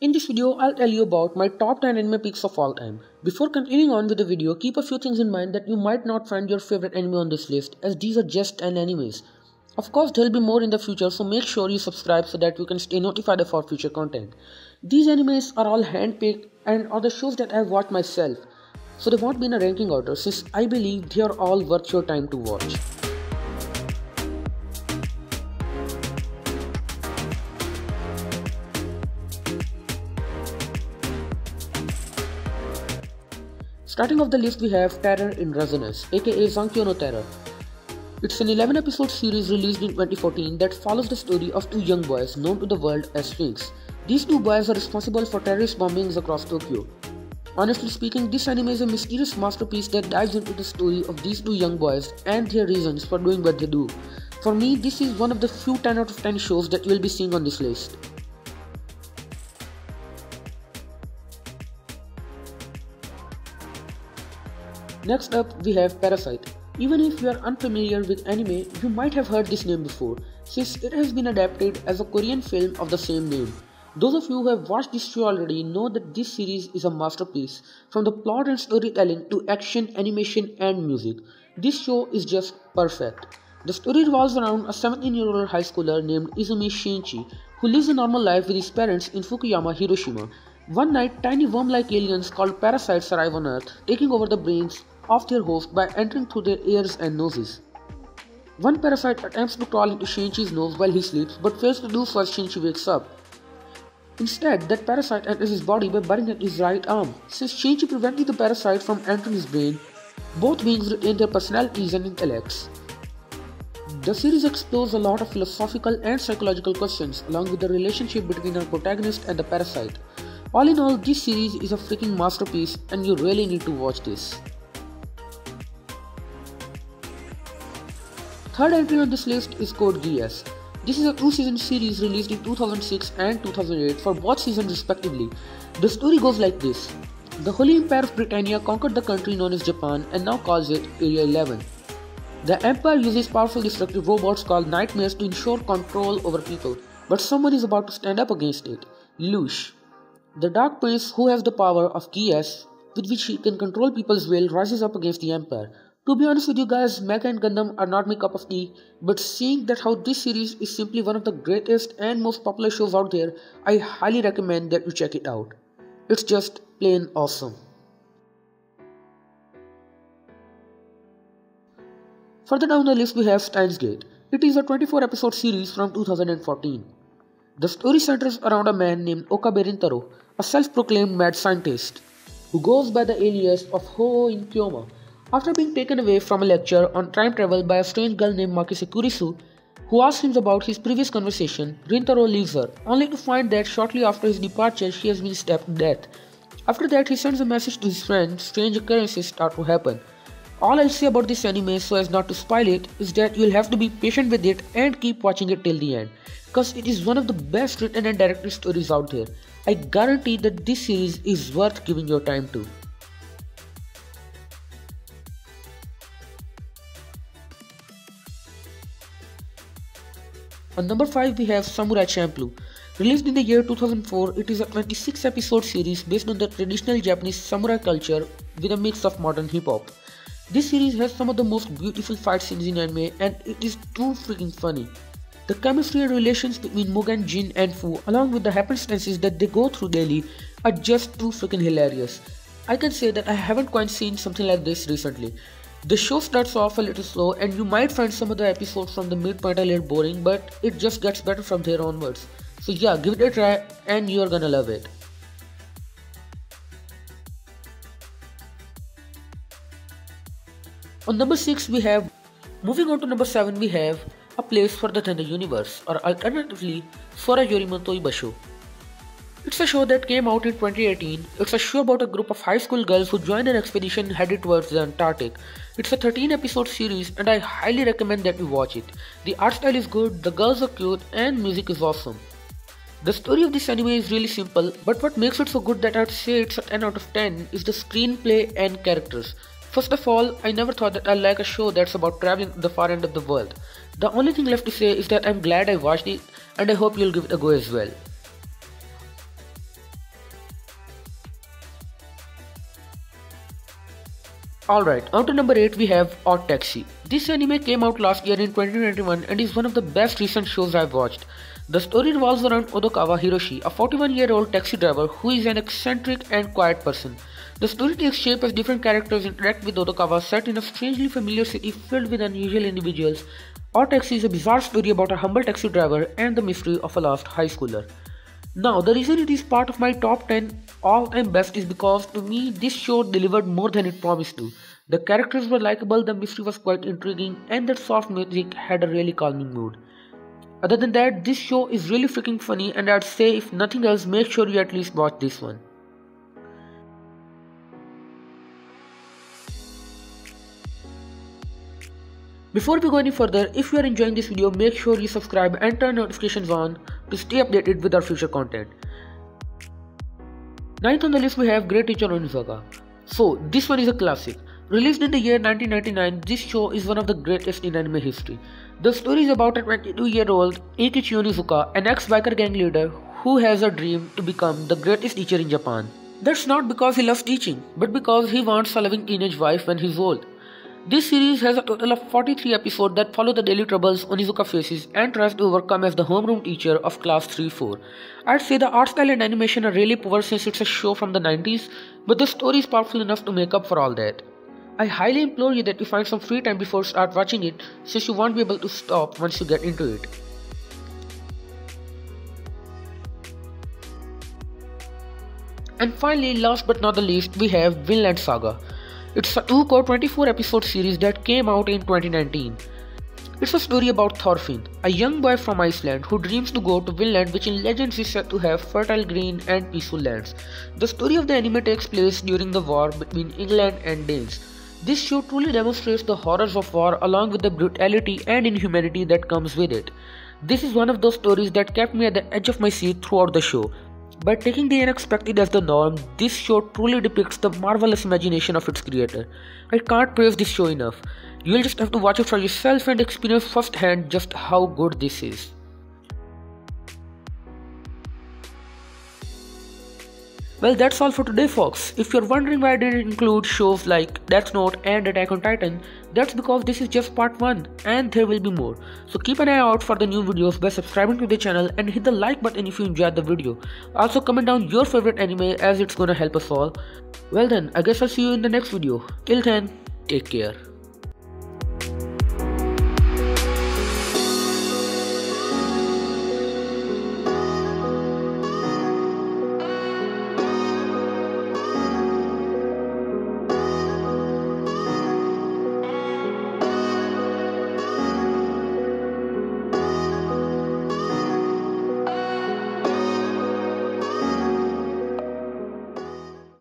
In this video, I'll tell you about my top 10 anime picks of all time. Before continuing on with the video, keep a few things in mind that you might not find your favorite anime on this list, as these are just 10 animes. Of course, there'll be more in the future, so make sure you subscribe so that you can stay notified of our future content. These animes are all handpicked and are the shows that I've watched myself, so they won't be in a ranking order since I believe they are all worth your time to watch. Starting off the list we have Terror in Resonance, aka Zankyo no Terror. It's an 11-episode series released in 2014 that follows the story of two young boys known to the world as Sphinx. These two boys are responsible for terrorist bombings across Tokyo. Honestly speaking, this anime is a mysterious masterpiece that dives into the story of these two young boys and their reasons for doing what they do. For me, this is one of the few 10 out of 10 shows that you will be seeing on this list. Next up, we have Parasite. Even if you are unfamiliar with anime, you might have heard this name before, since it has been adapted as a Korean film of the same name. Those of you who have watched this show already know that this series is a masterpiece, from the plot and storytelling to action, animation and music. This show is just perfect. The story revolves around a 17-year-old high schooler named Izumi Shinichi, who lives a normal life with his parents in Fukuyama, Hiroshima. One night, tiny worm-like aliens called parasites arrive on Earth, taking over the brains of their host by entering through their ears and noses. One parasite attempts to crawl into Shinichi's nose while he sleeps but fails to do so as Shinichi wakes up. Instead, that parasite enters his body by burning at his right arm. Since Shinichi prevented the parasite from entering his brain, both beings retain their personalities and intellects. The series explores a lot of philosophical and psychological questions along with the relationship between our protagonist and the parasite. All in all, this series is a freaking masterpiece and you really need to watch this. Third entry on this list is Code Geass. This is a 2-season series released in 2006 and 2008 for both seasons respectively. The story goes like this. The Holy Empire of Britannia conquered the country known as Japan and now calls it Area 11. The Empire uses powerful destructive robots called Nightmares to ensure control over people, but someone is about to stand up against it, Lush. The Dark Prince, who has the power of Geass, with which he can control people's will, rises up against the Empire. To be honest with you guys, Mecha and Gundam are not my cup of tea, but seeing that how this series is simply one of the greatest and most popular shows out there, I highly recommend that you check it out. It's just plain awesome. Further down the list we have Steins Gate. It is a 24-episode series from 2014. The story centers around a man named Okabe Rintaro, a self-proclaimed mad scientist, who goes by the alias of Ho in Kyoma. After being taken away from a lecture on time travel by a strange girl named Makise Kurisu, who asks him about his previous conversation, Rintaro leaves her, only to find that shortly after his departure she has been stabbed to death. After that he sends a message to his friend. Strange occurrences start to happen. All I'll say about this anime, so as not to spoil it, is that you'll have to be patient with it and keep watching it till the end, cause it is one of the best written and directed stories out there. I guarantee that this series is worth giving your time to. On number 5 we have Samurai Champloo. Released in the year 2004, it is a 26-episode series based on the traditional Japanese samurai culture with a mix of modern hip-hop. This series has some of the most beautiful fight scenes in anime and it is too freaking funny. The chemistry and relations between Mugen, Jin and Fu, along with the happenstances that they go through daily, are just too freaking hilarious. I can say that I haven't quite seen something like this recently. The show starts off a little slow and you might find some of the episodes from the midpoint a little boring, but it just gets better from there onwards. So yeah, give it a try and you're gonna love it. On number 6 we have, moving on to number 7 we have A Place for the Tender Universe, or alternatively Sora Yorimoto Ibasho. It's a show that came out in 2018. It's a show about a group of high school girls who join an expedition headed towards the Antarctic. It's a 13-episode series and I highly recommend that you watch it. The art style is good, the girls are cute and music is awesome. The story of this anime is really simple, but what makes it so good that I'd say it's a 10 out of 10 is the screenplay and characters. First of all, I never thought that I'd like a show that's about traveling to the far end of the world. The only thing left to say is that I'm glad I watched it and I hope you'll give it a go as well. Alright, on to number 8 we have Odd Taxi. This anime came out last year in 2021 and is one of the best recent shows I've watched. The story revolves around Odokawa Hiroshi, a 41-year-old taxi driver who is an eccentric and quiet person. The story takes shape as different characters interact with Odokawa, set in a strangely familiar city filled with unusual individuals. Odd Taxi is a bizarre story about a humble taxi driver and the mystery of a lost high schooler. Now, the reason it is part of my top 10 all-time best is because to me this show delivered more than it promised to. The characters were likable, the mystery was quite intriguing, and that soft music had a really calming mood. Other than that, this show is really freaking funny, and I'd say if nothing else, make sure you at least watch this one. Before we go any further, if you are enjoying this video, make sure you subscribe and turn notifications on to stay updated with our future content. Ninth on the list we have Great Teacher Onizuka. So this one is a classic. Released in the year 1999, this show is one of the greatest in anime history. The story is about a 22-year-old Eikichi Onizuka, an ex-biker gang leader who has a dream to become the greatest teacher in Japan. That's not because he loves teaching, but because he wants a loving teenage wife when he's old. This series has a total of 43 episodes that follow the daily troubles Onizuka faces and tries to overcome as the homeroom teacher of class 3-4. I'd say the art style and animation are really poor since it's a show from the 90s, but the story is powerful enough to make up for all that. I highly implore you that you find some free time before you start watching it, since you won't be able to stop once you get into it. And finally, last but not the least, we have Vinland Saga. It's a 2-core 24-episode series that came out in 2019. It's a story about Thorfinn, a young boy from Iceland who dreams to go to Vinland, which in legends is said to have fertile green and peaceful lands. The story of the anime takes place during the war between England and Danes. This show truly demonstrates the horrors of war along with the brutality and inhumanity that comes with it. This is one of those stories that kept me at the edge of my seat throughout the show. By taking the unexpected as the norm, this show truly depicts the marvelous imagination of its creator. I can't praise this show enough. You'll just have to watch it for yourself and experience firsthand just how good this is. Well, that's all for today, folks. If you're wondering why I didn't include shows like Death Note and Attack on Titan, that's because this is just part 1 and there will be more. So keep an eye out for the new videos by subscribing to the channel and hit the like button if you enjoyed the video. Also comment down your favorite anime as it's gonna help us all. Well then, I guess I'll see you in the next video. Till then, take care.